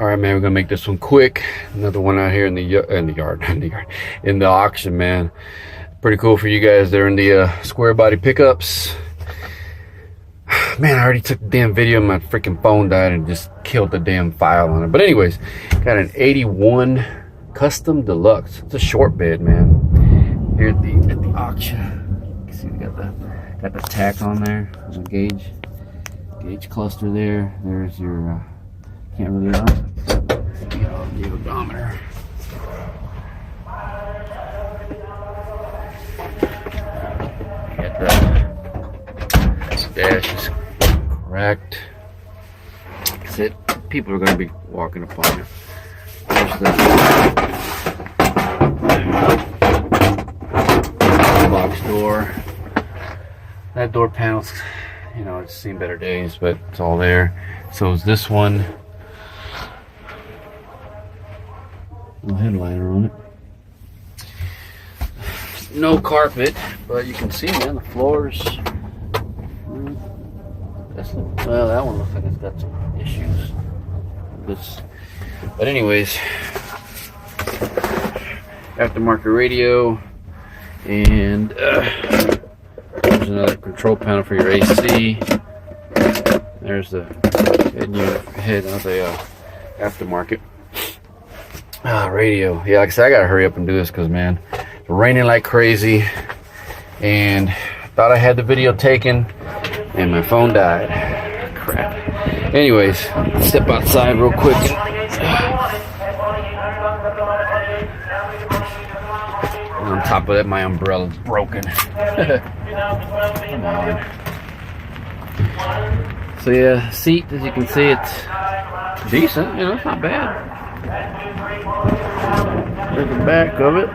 All right, man, we're gonna make this one quick. Another one out here in the yard, in the auction, man. Pretty cool for you guys. They're in the square body pickups. Man, I already took the damn video. My freaking phone died and just killed the damn file on it. But anyways, got an 81 custom deluxe. It's a short bed, man. Here at the auction, you can see we got the tack on there, the gauge cluster there. There's your can't really the odometer. Got the dash is cracked. That's it. People are going to be walking upon it. There's the box door. That door panel's, you know, it's seen better days, but it's all there. So is this one. No headliner on it. No carpet, but you can see, man, the floors. Well, that one looks like it's got some issues. But anyways, aftermarket radio, and there's another control panel for your AC. There's the head of the aftermarket radio. Yeah, like I said, I gotta hurry up and do this because, man, it's raining like crazy, and thought I had the video taken, and my phone died. Crap. Anyways, step outside real quick. And on top of that, my umbrella's broken. Come on. So yeah, seat, as you can see, it's decent. You know, it's not bad. There's the back of it.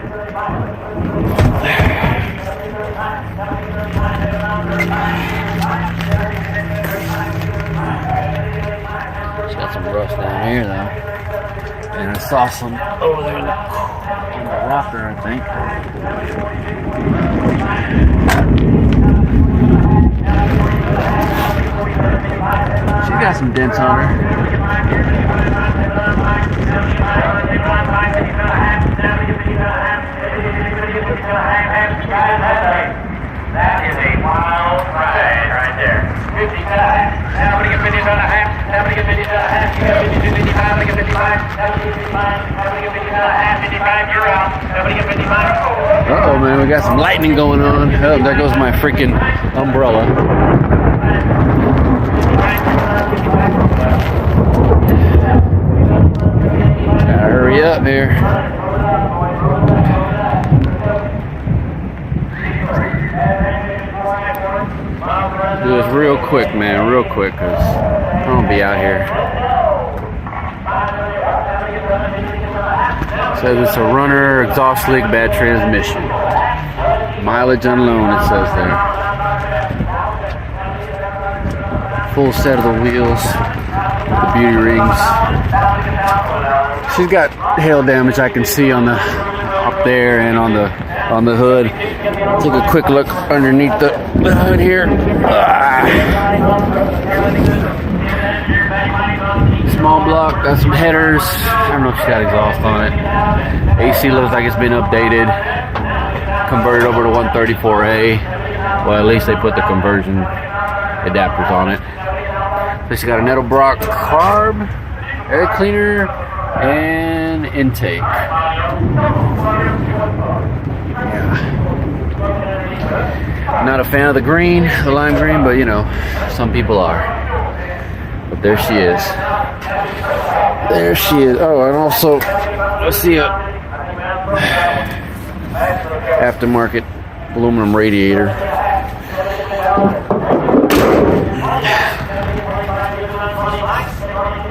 It's got some rust down here though. And I saw some over there on the rocker, I think. She's got some dents on her. That is a wild ride right there. 55. Now we get 50 on a half. Now we get 50 on a half. You got 52, 55. We get 55. Now we get 55. Now we get 50 on a half. 55. You're out. Now we get 55. Uh-oh, man, we got some lightning going on. Oh, there goes my freaking umbrella. Gotta hurry up here. Do this real quick, man, real quick, because I'm gonna be out here. Says it's a runner, exhaust leak, bad transmission. Mileage unknown, it says there. Full set of the wheels, the beauty rings. She's got hail damage I can see on the up there and on the hood. Take a quick look underneath the hood here. Small block, got some headers. I don't know if she's got exhaust on it. AC looks like it's been updated. Converted over to 134A. Well, at least they put the conversion adapters on it. So she's got a Nettlebrok carb, air cleaner, and intake. Not a fan of the green, the lime green, but you know, some people are. But there she is. There she is. Oh, and also, let's see a aftermarket aluminum radiator.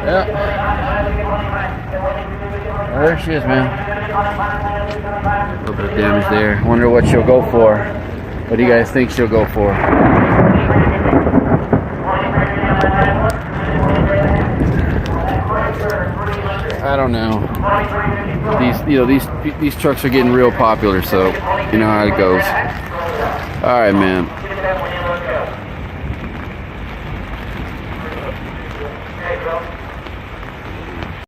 Yeah. There she is, man. A little bit of damage there. Wonder what she'll go for. What do you guys think she'll go for? I don't know. These trucks are getting real popular, so you know how it goes. All right, man.